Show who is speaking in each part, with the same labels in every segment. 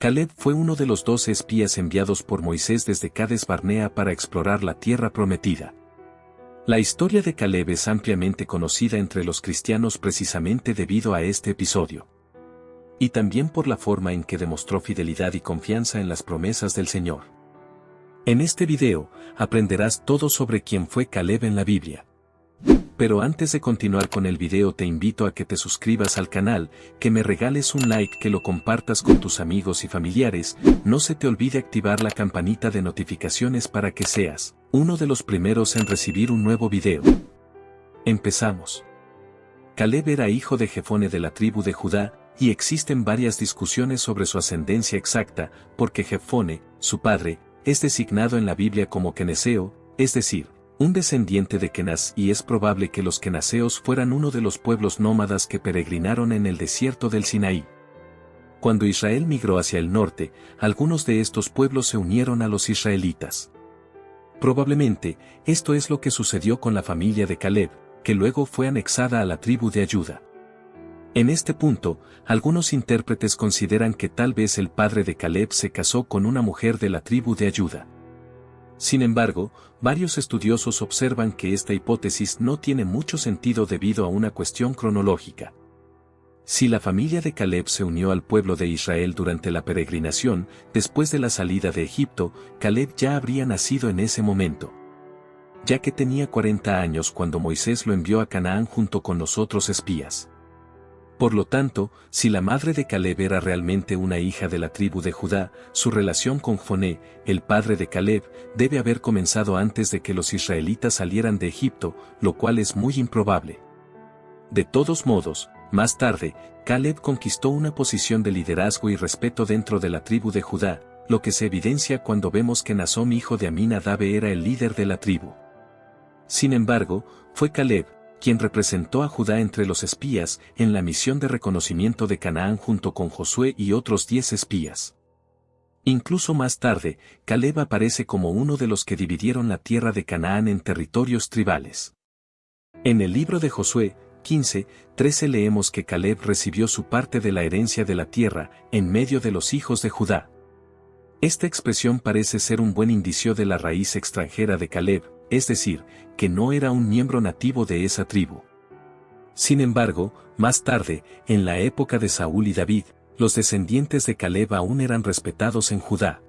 Speaker 1: Caleb fue uno de los 12 espías enviados por Moisés desde Cades Barnea para explorar la tierra prometida. La historia de Caleb es ampliamente conocida entre los cristianos precisamente debido a este episodio. Y también por la forma en que demostró fidelidad y confianza en las promesas del Señor. En este video, aprenderás todo sobre quién fue Caleb en la Biblia. Pero antes de continuar con el video te invito a que te suscribas al canal, que me regales un like, que lo compartas con tus amigos y familiares, no se te olvide activar la campanita de notificaciones para que seas uno de los primeros en recibir un nuevo video. Empezamos. Caleb era hijo de Jefone de la tribu de Judá, y existen varias discusiones sobre su ascendencia exacta, porque Jefone, su padre, es designado en la Biblia como Quenaseo, es decir, un descendiente de Kenaz, y es probable que los quenaseos fueran uno de los pueblos nómadas que peregrinaron en el desierto del Sinaí. Cuando Israel migró hacia el norte, algunos de estos pueblos se unieron a los israelitas. Probablemente, esto es lo que sucedió con la familia de Caleb, que luego fue anexada a la tribu de Judá. En este punto, algunos intérpretes consideran que tal vez el padre de Caleb se casó con una mujer de la tribu de Judá. Sin embargo, varios estudiosos observan que esta hipótesis no tiene mucho sentido debido a una cuestión cronológica. Si la familia de Caleb se unió al pueblo de Israel durante la peregrinación, después de la salida de Egipto, Caleb ya habría nacido en ese momento, ya que tenía 40 años cuando Moisés lo envió a Canaán junto con los otros espías. Por lo tanto, si la madre de Caleb era realmente una hija de la tribu de Judá, su relación con Joné, el padre de Caleb, debe haber comenzado antes de que los israelitas salieran de Egipto, lo cual es muy improbable. De todos modos, más tarde, Caleb conquistó una posición de liderazgo y respeto dentro de la tribu de Judá, lo que se evidencia cuando vemos que Naasón, hijo de Aminadab, era el líder de la tribu. Sin embargo, fue Caleb quien representó a Judá entre los espías en la misión de reconocimiento de Canaán junto con Josué y otros 10 espías. Incluso más tarde, Caleb aparece como uno de los que dividieron la tierra de Canaán en territorios tribales. En el libro de Josué 15:13 leemos que Caleb recibió su parte de la herencia de la tierra en medio de los hijos de Judá. Esta expresión parece ser un buen indicio de la raíz extranjera de Caleb, es decir, que no era un miembro nativo de esa tribu. Sin embargo, más tarde, en la época de Saúl y David, los descendientes de Caleb aún eran respetados en Judá.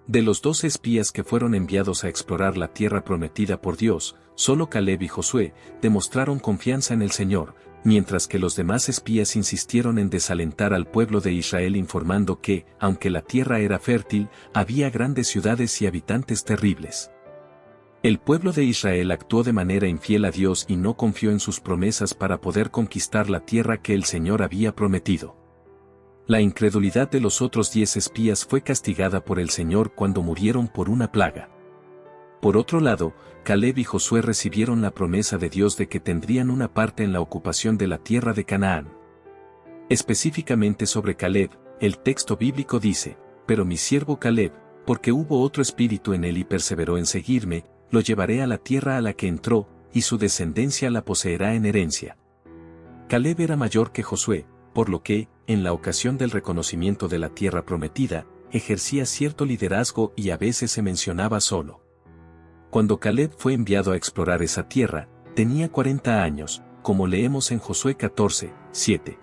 Speaker 1: De los 12 espías que fueron enviados a explorar la tierra prometida por Dios, solo Caleb y Josué demostraron confianza en el Señor, mientras que los demás espías insistieron en desalentar al pueblo de Israel, informando que, aunque la tierra era fértil, había grandes ciudades y habitantes terribles. El pueblo de Israel actuó de manera infiel a Dios y no confió en sus promesas para poder conquistar la tierra que el Señor había prometido. La incredulidad de los otros 10 espías fue castigada por el Señor cuando murieron por una plaga. Por otro lado, Caleb y Josué recibieron la promesa de Dios de que tendrían una parte en la ocupación de la tierra de Canaán. Específicamente sobre Caleb, el texto bíblico dice: «Pero mi siervo Caleb, porque hubo otro espíritu en él y perseveró en seguirme, lo llevaré a la tierra a la que entró, y su descendencia la poseerá en herencia». Caleb era mayor que Josué, por lo que, en la ocasión del reconocimiento de la tierra prometida, ejercía cierto liderazgo y a veces se mencionaba solo. Cuando Caleb fue enviado a explorar esa tierra, tenía 40 años, como leemos en Josué 14:7.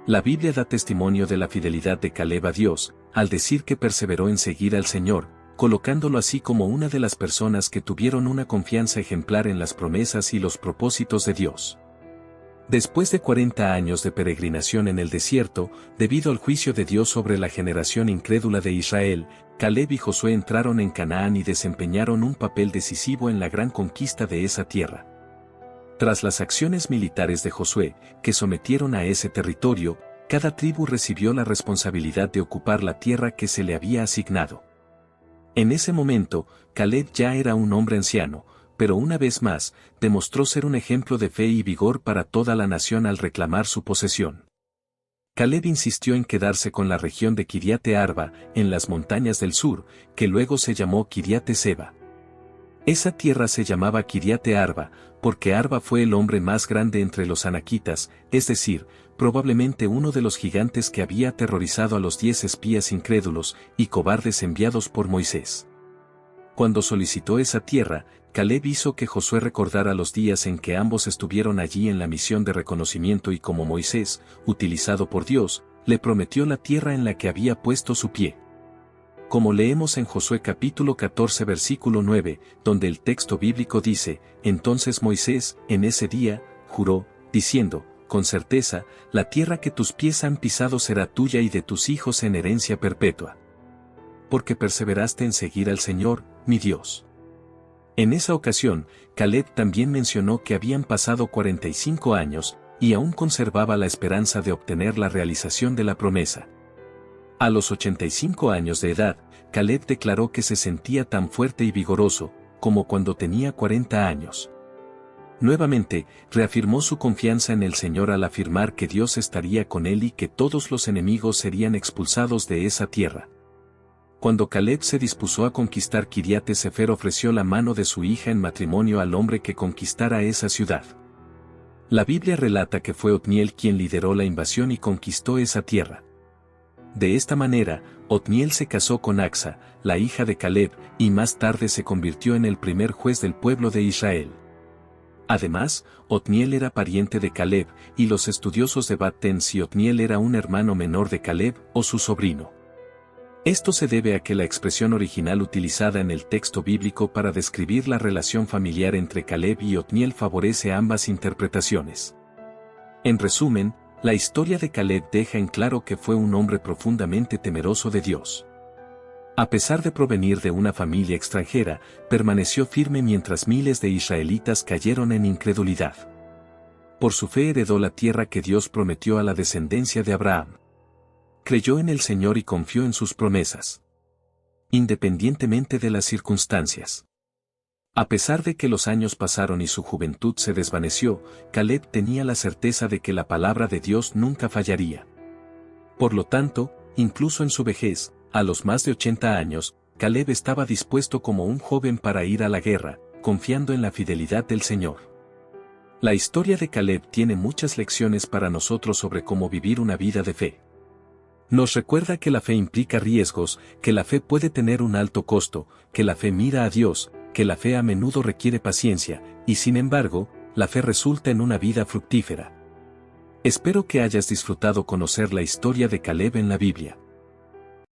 Speaker 1: La Biblia da testimonio de la fidelidad de Caleb a Dios, al decir que perseveró en seguir al Señor, colocándolo así como una de las personas que tuvieron una confianza ejemplar en las promesas y los propósitos de Dios. Después de 40 años de peregrinación en el desierto, debido al juicio de Dios sobre la generación incrédula de Israel, Caleb y Josué entraron en Canaán y desempeñaron un papel decisivo en la gran conquista de esa tierra. Tras las acciones militares de Josué, que sometieron a ese territorio, cada tribu recibió la responsabilidad de ocupar la tierra que se le había asignado. En ese momento, Caleb ya era un hombre anciano, pero una vez más, demostró ser un ejemplo de fe y vigor para toda la nación al reclamar su posesión. Caleb insistió en quedarse con la región de Kiriate Arba, en las montañas del sur, que luego se llamó Kiriate Seba. Esa tierra se llamaba Kiriate Arba, porque Arba fue el hombre más grande entre los anaquitas, es decir, probablemente uno de los gigantes que había aterrorizado a los 10 espías incrédulos y cobardes enviados por Moisés. Cuando solicitó esa tierra, Caleb hizo que Josué recordara los días en que ambos estuvieron allí en la misión de reconocimiento y como Moisés, utilizado por Dios, le prometió la tierra en la que había puesto su pie. Como leemos en Josué capítulo 14 versículo 9, donde el texto bíblico dice, entonces Moisés, en ese día, juró, diciendo, con certeza, la tierra que tus pies han pisado será tuya y de tus hijos en herencia perpetua. Porque perseveraste en seguir al Señor, mi Dios. En esa ocasión, Caleb también mencionó que habían pasado 45 años, y aún conservaba la esperanza de obtener la realización de la promesa. A los 85 años de edad, Caleb declaró que se sentía tan fuerte y vigoroso, como cuando tenía 40 años. Nuevamente, reafirmó su confianza en el Señor al afirmar que Dios estaría con él y que todos los enemigos serían expulsados de esa tierra. Cuando Caleb se dispuso a conquistar Kiriate Sefer, ofreció la mano de su hija en matrimonio al hombre que conquistara esa ciudad. La Biblia relata que fue Otniel quien lideró la invasión y conquistó esa tierra. De esta manera, Otniel se casó con Axa, la hija de Caleb, y más tarde se convirtió en el primer juez del pueblo de Israel. Además, Otniel era pariente de Caleb, y los estudiosos debaten si Otniel era un hermano menor de Caleb o su sobrino. Esto se debe a que la expresión original utilizada en el texto bíblico para describir la relación familiar entre Caleb y Otniel favorece ambas interpretaciones. En resumen, la historia de Caleb deja en claro que fue un hombre profundamente temeroso de Dios. A pesar de provenir de una familia extranjera, permaneció firme mientras miles de israelitas cayeron en incredulidad. Por su fe heredó la tierra que Dios prometió a la descendencia de Abraham. Creyó en el Señor y confió en sus promesas, independientemente de las circunstancias. A pesar de que los años pasaron y su juventud se desvaneció, Caleb tenía la certeza de que la palabra de Dios nunca fallaría. Por lo tanto, incluso en su vejez, a los más de 80 años, Caleb estaba dispuesto como un joven para ir a la guerra, confiando en la fidelidad del Señor. La historia de Caleb tiene muchas lecciones para nosotros sobre cómo vivir una vida de fe. Nos recuerda que la fe implica riesgos, que la fe puede tener un alto costo, que la fe mira a Dios, que la fe a menudo requiere paciencia, y sin embargo, la fe resulta en una vida fructífera. Espero que hayas disfrutado conocer la historia de Caleb en la Biblia.